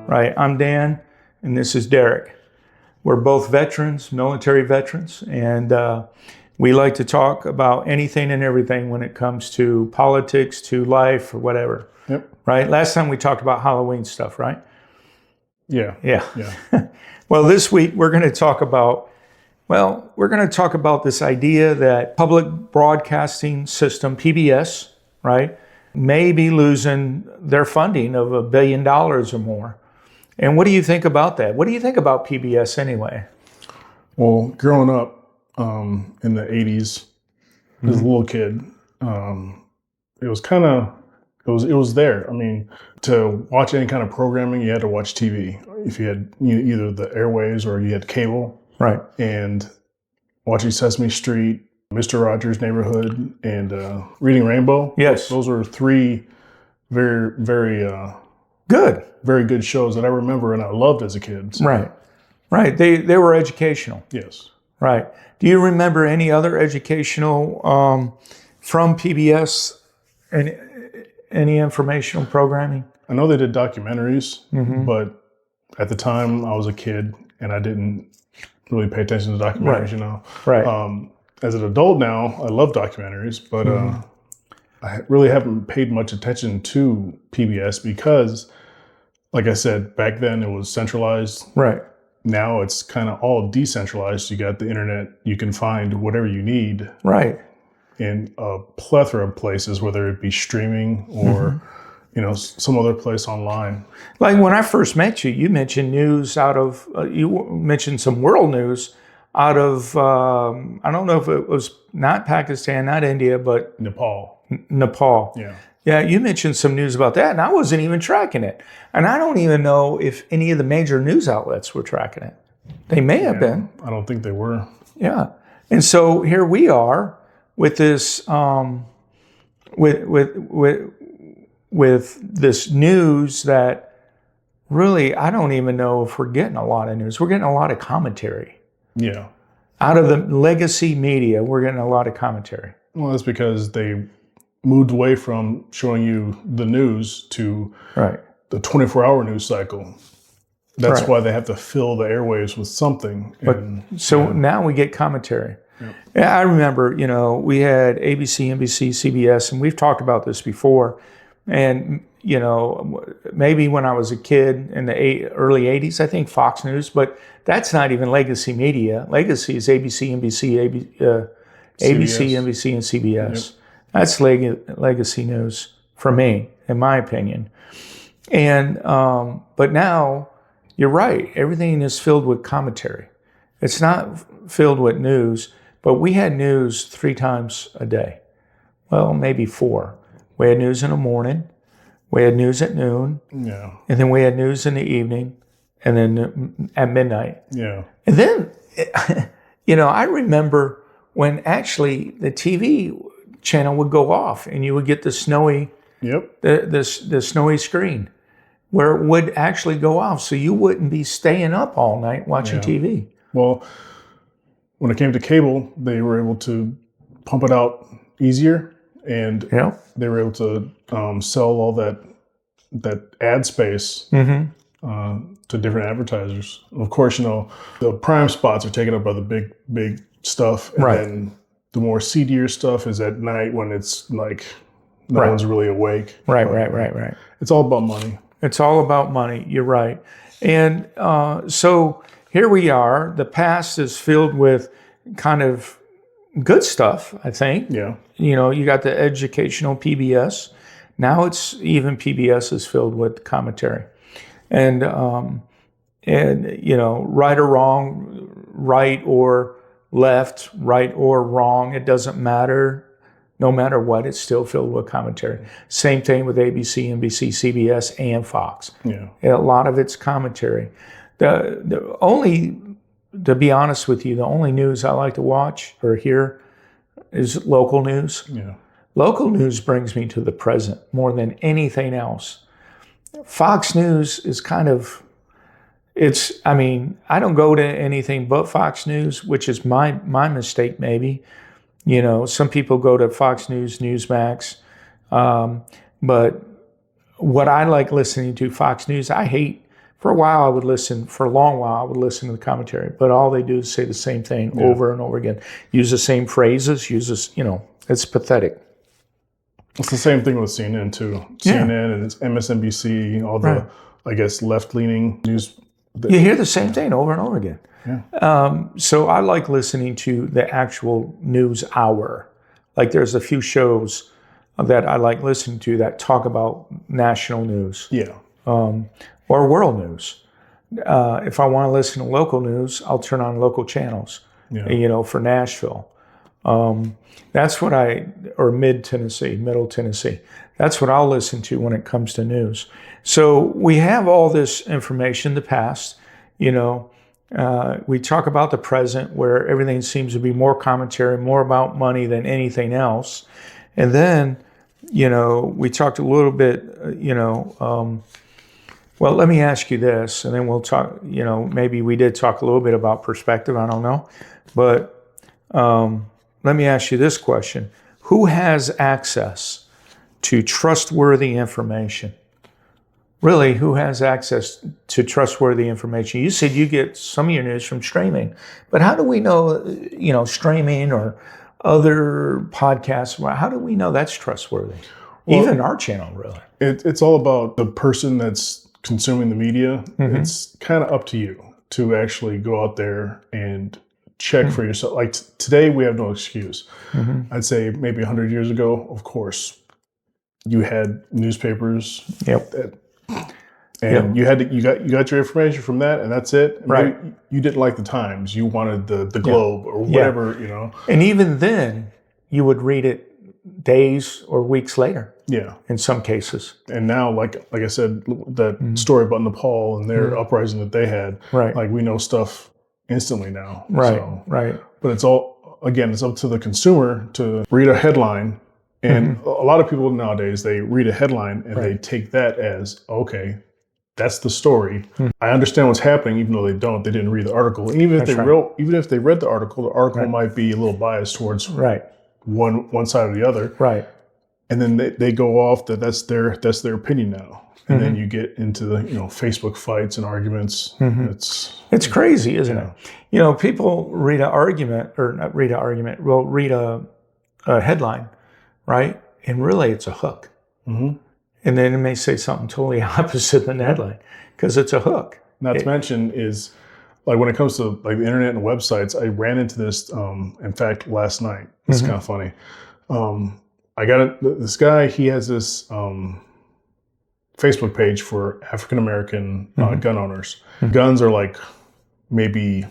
right? I'm Dan, and this is Derek. We're both veterans, military veterans, and we like to talk about anything and everything when it comes to politics, to life, or whatever. Yep. Right? Last time we talked about Halloween stuff, right? Yeah. Well, this week we're going to talk about this idea that public broadcasting system, PBS, right, may be losing their funding of $1 billion or more. And what do you think about that? What do you think about PBS anyway? Well, growing up in the 80s, as a little kid, it was there. I mean, to watch any kind of programming, you had to watch TV. If you had either the airwaves or you had cable. Right. And watching Sesame Street, Mr. Rogers' Neighborhood, and Reading Rainbow. Yes. Those were three very, very very good shows that I remember and I loved as a kid. So. Right. They were educational. Yes. Right. Do you remember any other educational from PBS and any informational programming? I know they did documentaries, but at the time I was a kid and I didn't really pay attention to documentaries, Right. As an adult now, I love documentaries, but I really haven't paid much attention to PBS because, like I said, back then it was centralized. Right. Now it's kind of all decentralized. You got the internet. You can find whatever you need. Right. In a plethora of places, whether it be streaming or, some other place online. Like when I first met you, you mentioned news out of, you mentioned some world news out of, I don't know if it was not Pakistan, not India, but Nepal. Yeah. Yeah, you mentioned some news about that, and I wasn't even tracking it. And I don't even know if any of the major news outlets were tracking it. They may have been. I don't think they were. Yeah. And so here we are with this, with this news that really, I don't even know if we're getting a lot of news. We're getting a lot of commentary. Yeah. Out of the legacy media, we're getting a lot of commentary. Well, that's because they moved away from showing you the news to the 24-hour news cycle. That's why they have to fill the airwaves with something. Now we get commentary. Yep. Yeah, I remember, we had ABC, NBC, CBS, and we've talked about this before. And, maybe when I was a kid in the early 80s, I think Fox News, but that's not even legacy media. Legacy is ABC, NBC, ABC, NBC, and CBS. Yep. That's legacy news for me, in my opinion. And but now, you're right. Everything is filled with commentary. It's not filled with news, but we had news 3 times a day. Well, maybe 4. We had news in the morning. We had news at noon. Yeah. And then we had news in the evening. And then at midnight. Yeah. And then, I remember when actually the TV channel would go off and you would get the snowy, the snowy screen where it would actually go off. So you wouldn't be staying up all night watching TV. Well, when it came to cable, they were able to pump it out easier and they were able to sell all that ad space to different advertisers. Of course, the prime spots are taken up by the big stuff. And then the more seedier stuff is at night when it's like no one's really awake. Right. It's all about money. It's all about money. You're right. And so here we are. The past is filled with kind of good stuff, I think. Yeah. You got the educational PBS. Now it's even PBS is filled with commentary. And right or wrong, right or left, right or wrong, it doesn't matter. No matter what, it's still filled with commentary. Same thing with ABC, NBC, CBS, and Fox. Yeah. A lot of it's commentary. The only, to be honest with you, the only news I like to watch or hear is local news. Yeah. Local news brings me to the present more than anything else. Fox News is kind of, I don't go to anything but Fox News, which is my mistake maybe. Some people go to Fox News, Newsmax. But what I like listening to, Fox News, I hate For a while, for a long while, I would listen to the commentary, but all they do is say the same thing over and over again. Use the same phrases, it's pathetic. It's the same thing with CNN too. CNN and it's MSNBC, all the, I guess, left-leaning news. You hear the same thing over and over again. Yeah. So I like listening to the actual news hour. Like there's a few shows that I like listening to that talk about national news. Yeah. Or world news. If I want to listen to local news, I'll turn on local channels, for Nashville. That's what or Middle Tennessee. That's what I'll listen to when it comes to news. So we have all this information, the past, we talk about the present where everything seems to be more commentary, more about money than anything else. And then, we talked a little bit, well, let me ask you this, and then we'll talk, maybe we did talk a little bit about perspective, I don't know. But let me ask you this question. Who has access to trustworthy information? Really, who has access to trustworthy information? You said you get some of your news from streaming, but how do we know, streaming or other podcasts, how do we know that's trustworthy? Well, even our channel, really. It's all about the person that's consuming the media. Mm-hmm. It's kind of up to you to actually go out there and check for yourself. Like today, we have no excuse. Mm-hmm. I'd say maybe 100 years ago, of course, you had newspapers. Yep. And you got your information from that, and that's it. And right. You didn't like the Times. You wanted the Globe or whatever, And even then, you would read it days or weeks later. Yeah. In some cases. And now, like I said, that story about Nepal and their uprising that they had. Right. Like we know stuff instantly now. Right. So, right. But it's it's up to the consumer to read a headline. And a lot of people nowadays, they read a headline and they take that as, okay, that's the story. I understand what's happening, even though they didn't read the article. And even if they read the article might be a little biased towards one side or the other. Right. And then they go off that's their opinion now. And then you get into the Facebook fights and arguments. It's crazy, isn't it? People read an argument, or not read an argument, well, read a headline, right? And really it's a hook. Mm-hmm. And then it may say something totally opposite than the headline because it's a hook. Not to mention is, like when it comes to like the internet and websites, I ran into this, in fact, last night. It's kind of funny. I got this guy, he has this Facebook page for African-American gun owners. Guns are like maybe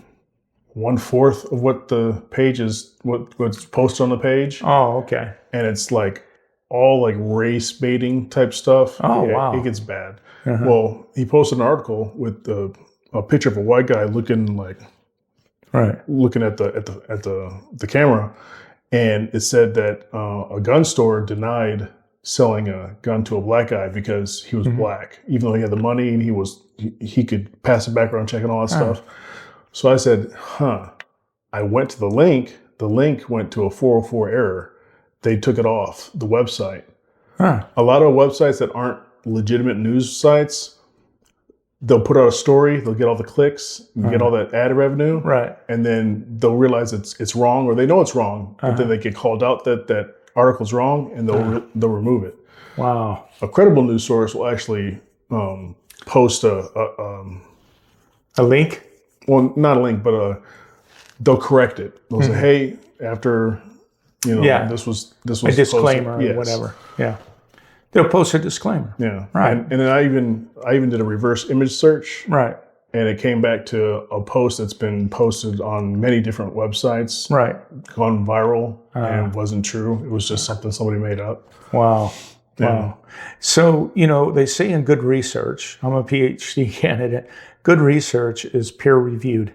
1/4 of what the page is, what's posted on the page. Oh, okay. And it's like all like race baiting type stuff. Oh, wow. It gets bad. Well, he posted an article with a picture of a white guy looking at the camera, and it said that a gun store denied selling a gun to a black guy because he was black, even though he had the money and he could pass a background check and all that stuff. So I said, I went to the link. The link went to a 404 error. They took it off the website. A lot of websites that aren't legitimate news sites, they'll put out a story, they'll get all the clicks, get all that ad revenue, and then they'll realize it's wrong, or they know it's wrong, but then they get called out that article's wrong, and they'll remove it. Wow. A credible news source will actually post a link. Well, not a link, but they'll correct it. They'll say, "Hey, after this was a disclaimer or whatever." Yeah, they'll post a disclaimer. Yeah, right. And then I even did a reverse image search. Right. And it came back to a post that's been posted on many different websites. Right. Gone viral, and it wasn't true. It was just something somebody made up. Wow. Yeah. Wow. So, they say in good research, I'm a PhD candidate, good research is peer-reviewed.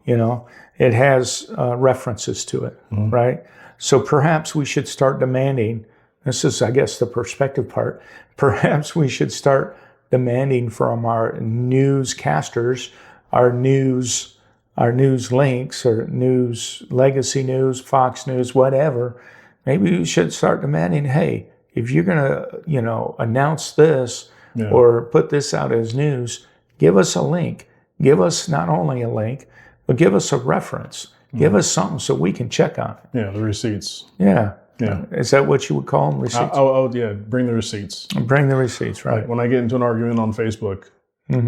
It has references to it, right? So perhaps we should start demanding, this is, I guess, the perspective part, perhaps we should start demanding from our newscasters, our news links, or news, legacy news, Fox News, whatever, maybe we should start demanding, hey, if you're going to, announce this or put this out as news, Give us a link. Give us not only a link, but give us a reference. Give us something so we can check on it. Yeah, the receipts. Yeah. Yeah. Is that what you would call them, receipts? Yeah, bring the receipts. Bring the receipts, right. Like when I get into an argument on Facebook,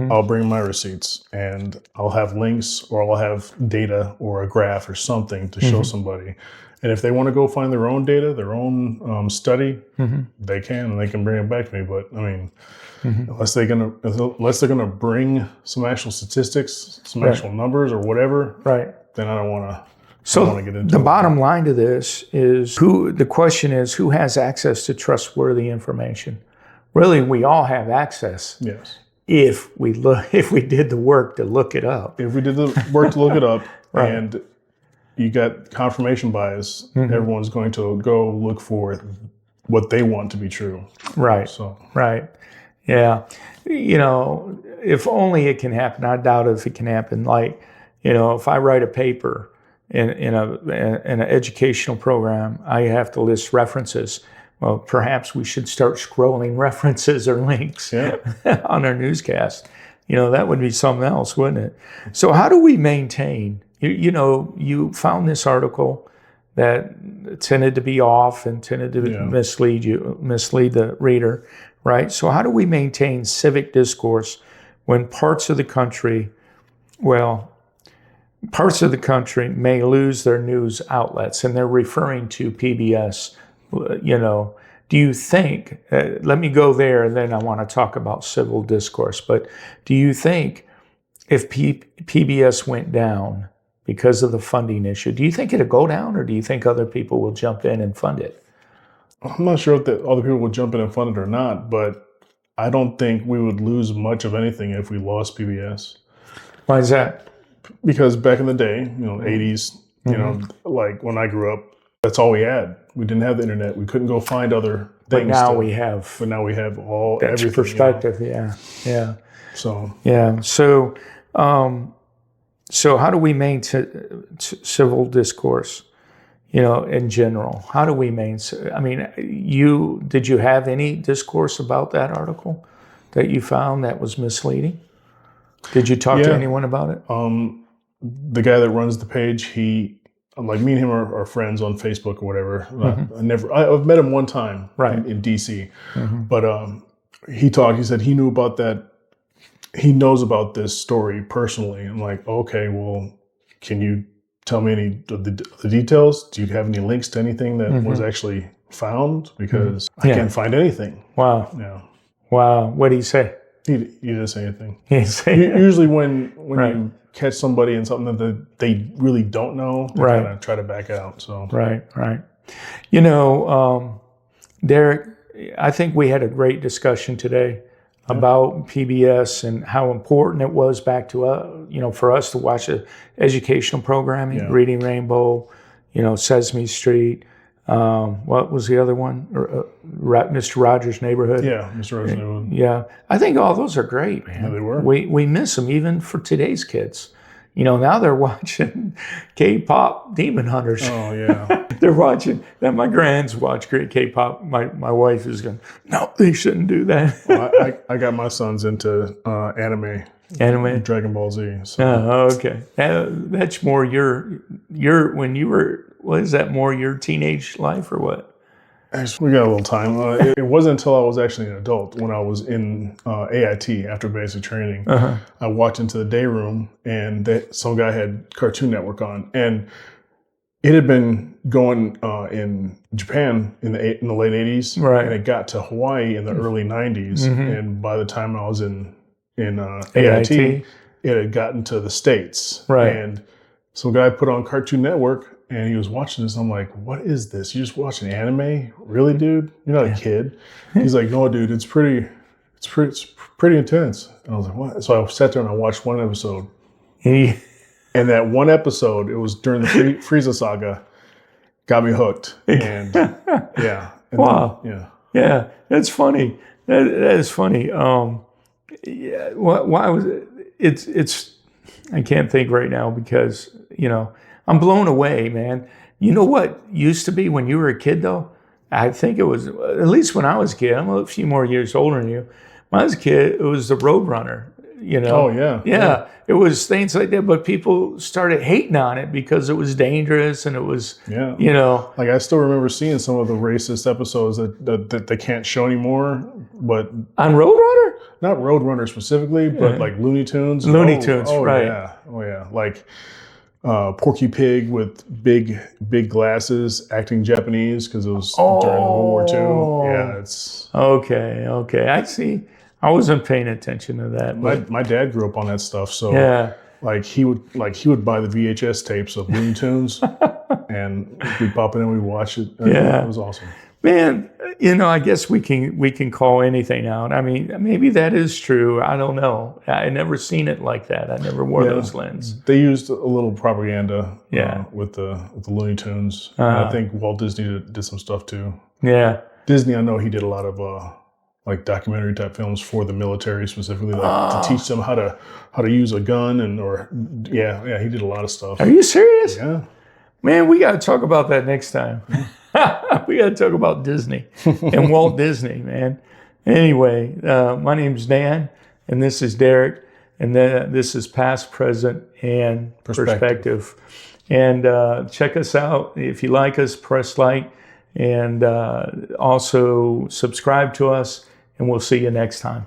I'll bring my receipts and I'll have links or I'll have data or a graph or something to show somebody. And if they want to go find their own data, their own study, they can, and they can bring it back to me. But I mean, unless they're gonna bring some actual statistics, some actual numbers or whatever, then I don't want to. So the bottom line to this is the question is who has access to trustworthy information? Really, we all have access. Yes. If we did the work to look it up. If we did the work to look it up, and you got confirmation bias, everyone's going to go look for what they want to be true. Right. So. Right. Yeah. If only it can happen. I doubt if it can happen. Like, if I write a paper in an educational program, I have to list references. Well, perhaps we should start scrolling references or links on our newscast. That would be something else, wouldn't it? So how do we maintain, you found this article that tended to be off and tended to mislead the reader, right? So how do we maintain civic discourse when parts of the country may lose their news outlets? And they're referring to PBS. Do you think, let me go there and then I want to talk about civil discourse, but do you think if PBS went down because of the funding issue, do you think it'll go down or do you think other people will jump in and fund it? I'm not sure if other people will jump in and fund it or not, but I don't think we would lose much of anything if we lost PBS. Why is that? Because back in the day, 80s, like when I grew up, that's all we had. We didn't have the internet. We couldn't go find other things. But now we have everything. Perspective. Yeah. So So how do we maintain civil discourse? In general, how do we maintain? I mean, did you have any discourse about that article that you found that was misleading? Did you talk to anyone about it? The guy that runs the page, me and him are friends on Facebook or whatever. I've met him one time in DC, but he said he knew about that. He knows about this story personally. I'm like, okay, well, can you tell me any of the details? Do you have any links to anything that was actually found? Because I can't find anything. Wow. Yeah. Wow. What did he say? He didn't say anything. He didn't say anything. Usually when you catch somebody in something that they really don't know, they kind of try to back out. So Right. Derek, I think we had a great discussion today about PBS and how important it was back to for us to watch educational programming, Reading Rainbow, Sesame Street. What was the other one? Mr. Rogers' Neighborhood. Yeah, Mr. Rogers' Neighborhood. Yeah, I think all those are great, man. Yeah, they were. We miss them even for today's kids. Now they're watching K-pop Demon Hunters. Oh, yeah. They're watching that. My grands watch great K-pop. My wife is going, no, they shouldn't do that. Well, I got my sons into anime. Dragon Ball Z. So. Oh, okay. That's more your when you were, what is that, more your teenage life or what? We got a little time. It wasn't until I was actually an adult, when I was in AIT, after basic training, I walked into the day room and some guy had Cartoon Network on. And it had been going in Japan in the late 80s. Right. And it got to Hawaii in the early 90s. And by the time I was in AIT, it had gotten to the States. Right. And some guy put on Cartoon Network, and he was watching this. I'm like, what is this? You just watching anime? Really, dude? You're not a kid. He's like, no, dude, it's pretty intense. And I was like, what? So I sat there and I watched one episode. And that one episode, it was during the Frieza saga, got me hooked. And yeah. And wow. Then, yeah. That's funny. That is funny. Yeah. Why was it? It's. I can't think right now because I'm blown away, man. You know what used to be when you were a kid, though? I think it was, at least when I was a kid, I'm a few more years older than you. When I was a kid, it was the Roadrunner. you know. Oh, yeah. Yeah. It was things like that, but people started hating on it because it was dangerous and it was, you know. Like, I still remember seeing some of the racist episodes that they can't show anymore, but... On Roadrunner? Not Roadrunner specifically, but like Looney Tunes. Looney Tunes, right. Yeah. Oh, yeah. Like Porky Pig with big glasses acting Japanese because it was during World War II. Yeah, it's... Okay. I see. I wasn't paying attention to that. My dad grew up on that stuff, so like he would buy the VHS tapes of Looney Tunes, and we'd pop it in, we'd watch it. It was awesome. Man, you know, I guess we can call anything out. I mean, maybe that is true. I don't know. I never seen it like that. I never wore those lenses. They used a little propaganda with the Looney Tunes. And I think Walt Disney did some stuff too. Yeah. Disney, I know he did a lot of like documentary type films for the military specifically, like to teach them how to use a gun he did a lot of stuff. Are you serious? Yeah. Man, we got to talk about that next time. We got to talk about Disney and Walt Disney, man. Anyway, my name's Dan, and this is Derek, and this is Past, Present, and Perspective. And check us out. If you like us, press like, and also subscribe to us, and we'll see you next time.